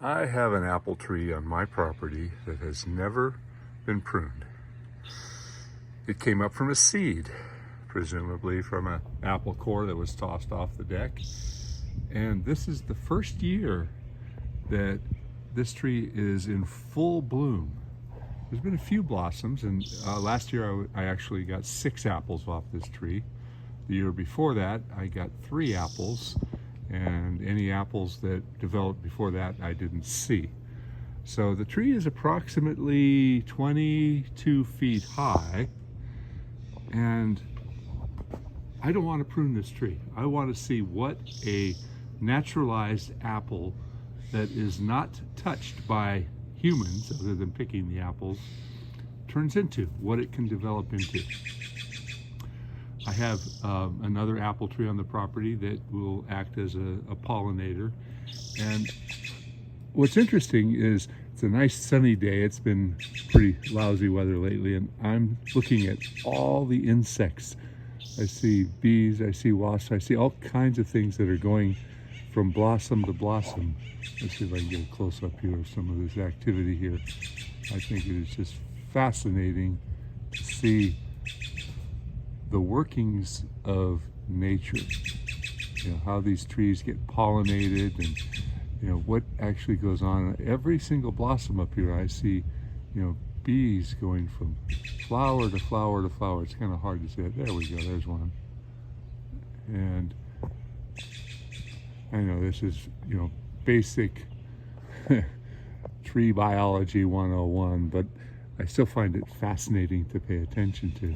I have an apple tree on my property that has never been pruned. It came up from a seed, presumably from an apple core that was tossed off the deck. And this is the first year that this tree is in full bloom. There's been a few blossoms, and last year I actually got 6 apples off this tree. The year before that, I got 3 apples, and any apples that developed before that I didn't see. So the tree is approximately 22 feet high, and I don't want to prune this tree. I want to see what a naturalized apple that is not touched by humans, other than picking the apples, turns into, what it can develop into. I have another apple tree on the property that will act as a pollinator. And what's interesting is it's a nice sunny day. It's been pretty lousy weather lately, and I'm looking at all the insects. I see bees, I see wasps, I see all kinds of things that are going from blossom to blossom. Let's see if I can get a close up here of some of this activity here. I think it is just fascinating to see the workings of nature. You know, how these trees get pollinated, and you know what actually goes on. Every single blossom up here I see, you know, bees going from flower to flower to flower. It's kind of hard to say it. There we go, there's one. And I know this is, you know, basic tree biology 101, but I still find it fascinating to pay attention to.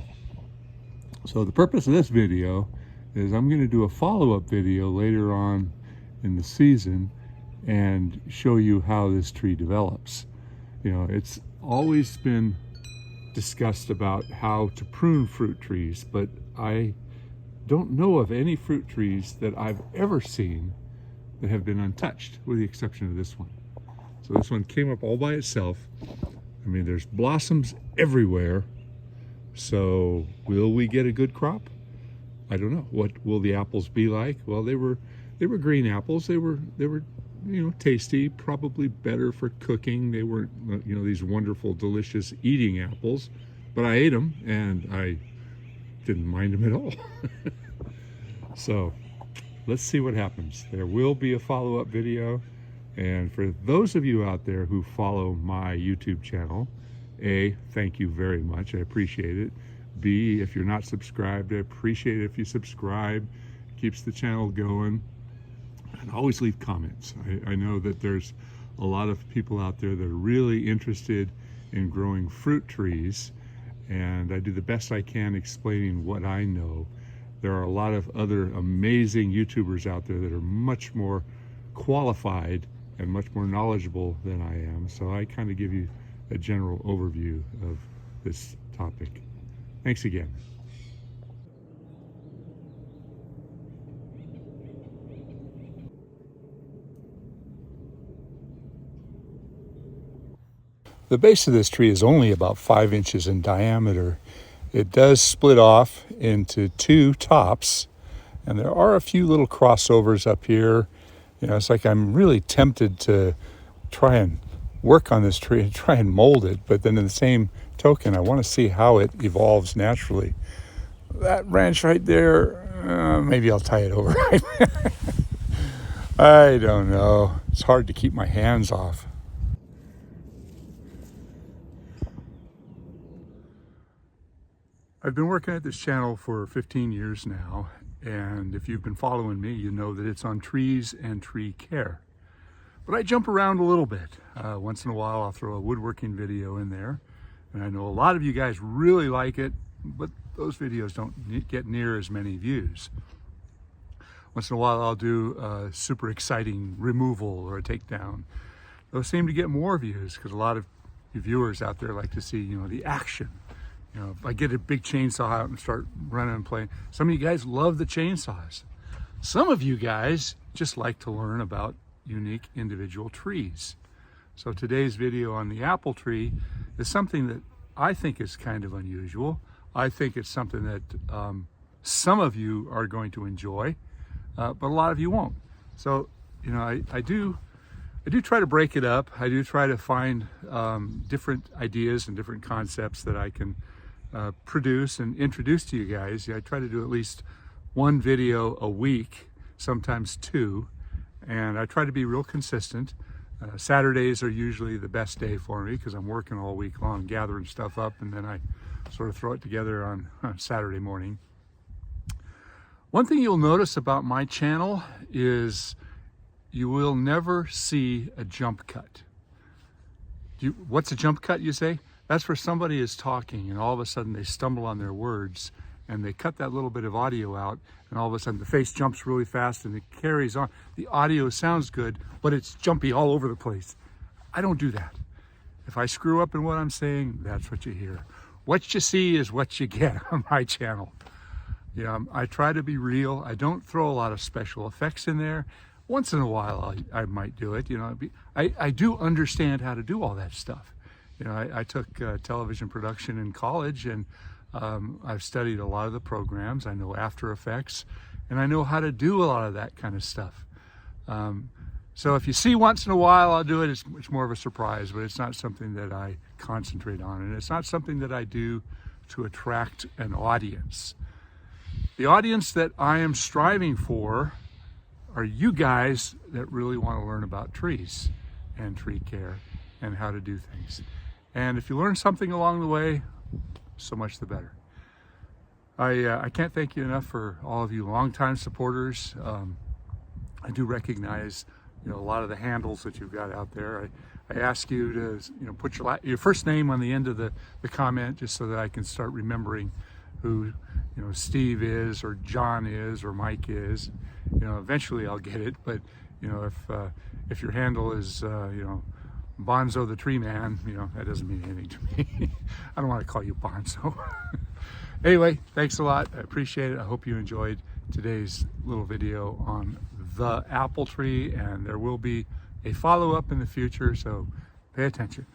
So the purpose of this video is I'm going to do a follow-up video later on in the season and show you how this tree develops. You know, it's always been discussed about how to prune fruit trees, but I don't know of any fruit trees that I've ever seen that have been untouched, with the exception of this one. So this one came up all by itself. I mean, there's blossoms everywhere. So will we get a good crop? I don't know. What will the apples be like? Well, they were green apples. They were you know, tasty, probably better for cooking. They weren't, you know, these wonderful, delicious eating apples, but I ate them and I didn't mind them at all. So let's see what happens. There will be a follow-up video. And for those of you out there who follow my YouTube channel, A, thank you very much. I appreciate it. B, if you're not subscribed, I appreciate it if you subscribe. It keeps the channel going. And always leave comments. I know that there's a lot of people out there that are really interested in growing fruit trees, and I do the best I can explaining what I know. There are a lot of other amazing YouTubers out there that are much more qualified and much more knowledgeable than I am. So I kind of give you a general overview of this topic. Thanks again. The base of this tree is only about 5 inches in diameter. It does split off into 2 tops, and there are a few little crossovers up here. You know, it's like I'm really tempted to try and work on this tree and try and mold it, but then in the same token, I want to see how it evolves naturally. That branch right there, maybe I'll tie it over. I don't know. It's hard to keep my hands off. I've been working at this channel for 15 years now, and if you've been following me, you know that it's on trees and tree care. But I jump around a little bit. Once in a while, I'll throw a woodworking video in there, and I know a lot of you guys really like it, but those videos don't get near as many views. Once in a while, I'll do a super exciting removal or a takedown. Those seem to get more views because a lot of you viewers out there like to see, you know, the action. You know, if I get a big chainsaw out and start running and playing, some of you guys love the chainsaws. Some of you guys just like to learn about unique individual trees. So today's video on the apple tree is something that I think is kind of unusual. I think it's something that some of you are going to enjoy, but a lot of you won't. So, you know, I do I do try to break it up. I do try to find different ideas and different concepts that I can produce and introduce to you guys. I try to do at least one video a week, sometimes two, and I try to be real consistent. Saturdays are usually the best day for me because I'm working all week long, gathering stuff up, and then I sort of throw it together on Saturday morning. One thing you'll notice about my channel is you will never see a jump cut. What's a jump cut, you say? That's where somebody is talking and all of a sudden they stumble on their words and they cut that little bit of audio out, and all of a sudden the face jumps really fast and it carries on. The audio sounds good, but it's jumpy all over the place. I don't do that. If I screw up in what I'm saying, that's what you hear. What you see is what you get on my channel. I try to be real. I don't throw a lot of special effects in there. Once in a while I might do it. I do understand how to do all that stuff. I took television production in college, and I've studied a lot of the programs. I know After Effects, and I know how to do a lot of that kind of stuff. So if you see once in a while I'll do it, it's more of a surprise, but it's not something that I concentrate on, and it's not something that I do to attract an audience. The audience that I am striving for are you guys that really want to learn about trees and tree care and how to do things. And if you learn something along the way, so much the better. I can't thank you enough for all of you longtime supporters. I do recognize a lot of the handles that you've got out there. I ask you to put your first name on the end of the comment, just so that I can start remembering who Steve is, or John is, or Mike is. Eventually I'll get it, but if your handle is Bonzo the Tree Man, that doesn't mean anything to me. I don't want to call you Bonzo. Anyway, thanks a lot. I appreciate it. I hope you enjoyed today's little video on the apple tree, and there will be a follow-up in the future, so pay attention.